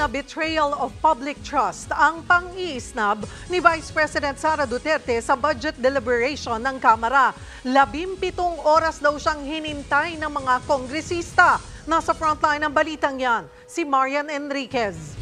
na betrayal of public trust ang pang-iisnab ni Vice President Sara Duterte sa budget deliberation ng Kamara. 17 oras daw siyang hinintay ng mga kongresista. Nasa frontline ng balitang yan, si Marian Enriquez.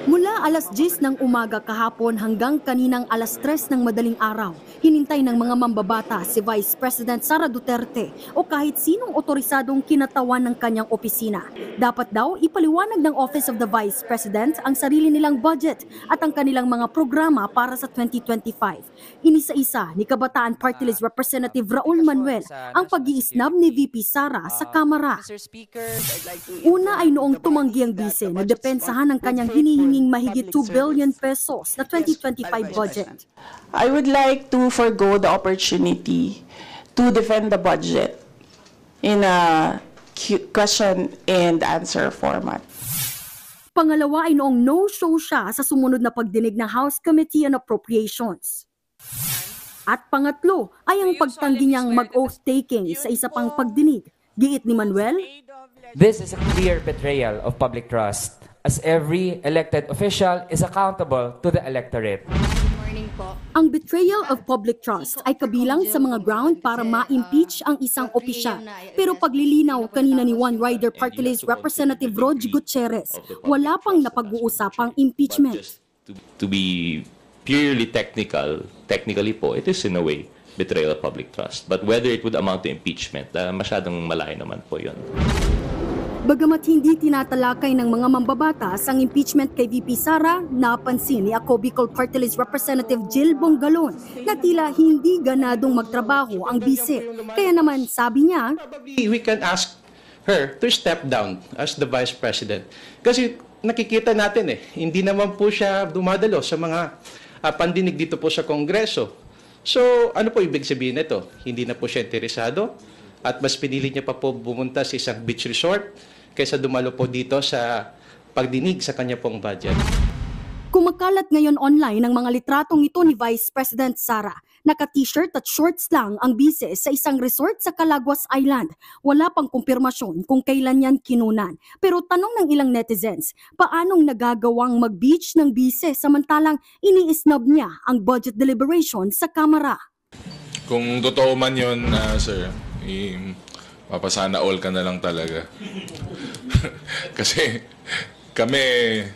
Mula alas 10 ng umaga kahapon hanggang kaninang alas 3 ng madaling araw, hinintay ng mga mambabata si Vice President Sara Duterte o kahit sinong otorisadong kinatawan ng kanyang opisina. Dapat daw ipaliwanag ng Office of the Vice President ang sarili nilang budget at ang kanilang mga programa para sa 2025. Inisa-isa ni Kabataan Party List Representative Raul Manuel ang pag-iisnab ni VP Sara sa Kamara. Una ay noong tumanggi ang bise na depensahan ang kanyang hinihinging mahigit 2 billion pesos na 2025 budget. I would like to forgo the opportunity to defend the budget in a question and answer format. Pangalawa ay noong no-show siya sa sumunod na pagdinig ng House Committee on Appropriations. At pangatlo ay ang pagtanggi niyang mag-oath-taking sa isa pang pagdinig. Giit ni Manuel, "This is a clear betrayal of public trust, as every elected official is accountable to the electorate." Ang betrayal of public trust ay kabilang sa mga ground para ma-impeach ang isang opisyal. Pero paglilinaw kanina ni One Rider Party List Representative Rogy Gutierrez, wala pang napag-uusapang impeachment. To be purely technically po, it is in a way betrayal of public trust. But whether it would amount to impeachment, masyadong malayo naman po yun. Bagamat hindi tinatalakay ng mga mambabatas ang impeachment kay VP Sara, napansin ni Ako Bicol Party List Representative Jill Bongalon na tila hindi ganadong magtrabaho ang bise. Kaya naman sabi niya, we can ask her to step down as the Vice President. Kasi nakikita natin hindi naman po siya dumadalo sa mga pandinig dito po sa Kongreso. So ano po ibig sabihin nito? Hindi na po siya interesado at mas pinili niya pa po bumunta sa isang beach resort kaysa dumalo po dito sa pagdinig sa kanya pong budget. Kumakalat ngayon online ang mga litratong ito ni Vice President Sara. Naka-t-shirt at shorts lang ang bise sa isang resort sa Calaguas Island. Wala pang kumpirmasyon kung kailan yan kinunan. Pero tanong ng ilang netizens, paanong nagagawang mag-beach ng bise samantalang iniisnab niya ang budget deliberation sa Kamara? Kung totoo man yun, sir, papasana all ka na lang talaga. Kasi kami,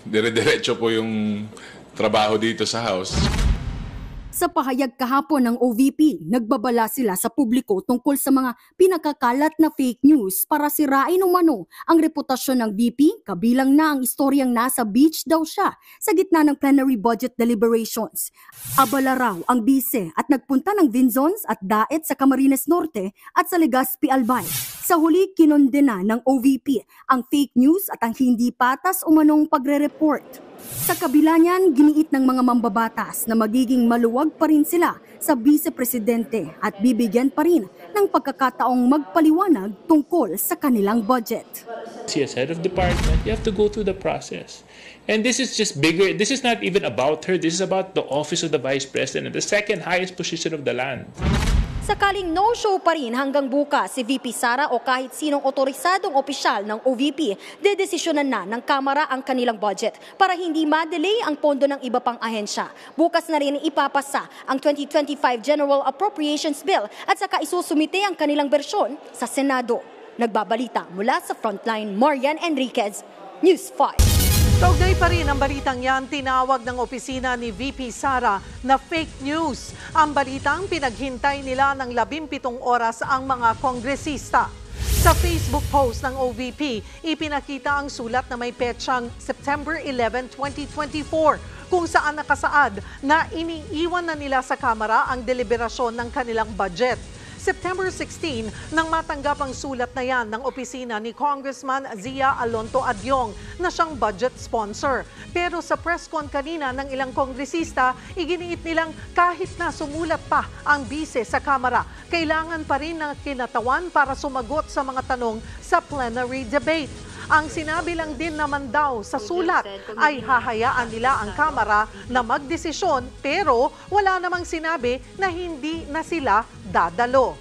dire-diretso po yung trabaho dito sa House. Sa pahayag kahapon ng OVP, nagbabala sila sa publiko tungkol sa mga pinakakalat na fake news para sirain umano ang reputasyon ng VP, kabilang na ang istoryang nasa beach daw siya sa gitna ng plenary budget deliberations. Abala raw ang bise at nagpunta ng Vinzons at Daet sa Camarines Norte at sa Legazpi Albay. Sa huli, kinondena ng OVP ang fake news at ang hindi patas umanong pagre-report. Sa kabila niyan, giniit ng mga mambabatas na magiging maluwag pa rin sila sa vice-presidente at bibigyan pa rin ng pagkakataong magpaliwanag tungkol sa kanilang budget. As head of department, you have to go through the process. And this is just bigger. This is not even about her. This is about the office of the Vice President, the second highest position of the land. Sakaling no-show pa rin hanggang bukas si VP Sara o kahit sinong otorisadong opisyal ng OVP, dedesisyonan na ng Kamara ang kanilang budget para hindi ma-delay ang pondo ng iba pang ahensya. Bukas na rin ipapasa ang 2025 General Appropriations Bill at saka isusumite ang kanilang bersyon sa Senado. Nagbabalita mula sa Frontline, Marian Enriquez, News 5. Kaugnay pa rin ang balitang yan, tinawag ng opisina ni VP Sara na fake news. Ang balitang pinaghintay nila ng 17 oras ang mga kongresista. Sa Facebook post ng OVP, ipinakita ang sulat na may petsang September 11, 2024, kung saan nakasaad na iniiwan na nila sa Kamara ang deliberasyon ng kanilang budget. September 16 nang matanggap ang sulat na yan ng opisina ni Congressman Zia Alonto Adyong na siyang budget sponsor. Pero sa press con kanina ng ilang kongresista, iginiit nilang kahit na sumulat pa ang bise sa Kamara, kailangan pa rin ng kinatawan para sumagot sa mga tanong sa plenary debate. Ang sinabi lang din naman daw sa sulat ay hahayaan nila ang Kamara na magdesisyon pero wala namang sinabi na hindi na sila dadalo.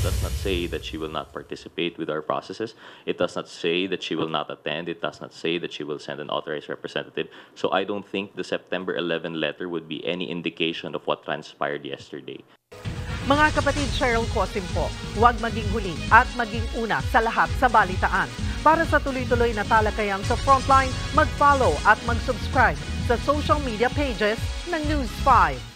does not say that she will not participate with our processes. It does not say that she will not attend. It does not say that she will send an authorized representative. So I don't think the September 11 letter would be any indication of what transpired yesterday. Mga kapatid, Cheryl Cosim po, huwag maging huli at maging una sa lahat sa balitaan. Para sa tuloy-tuloy na talakayan sa Frontline, mag-follow at mag-subscribe sa social media pages ng News 5.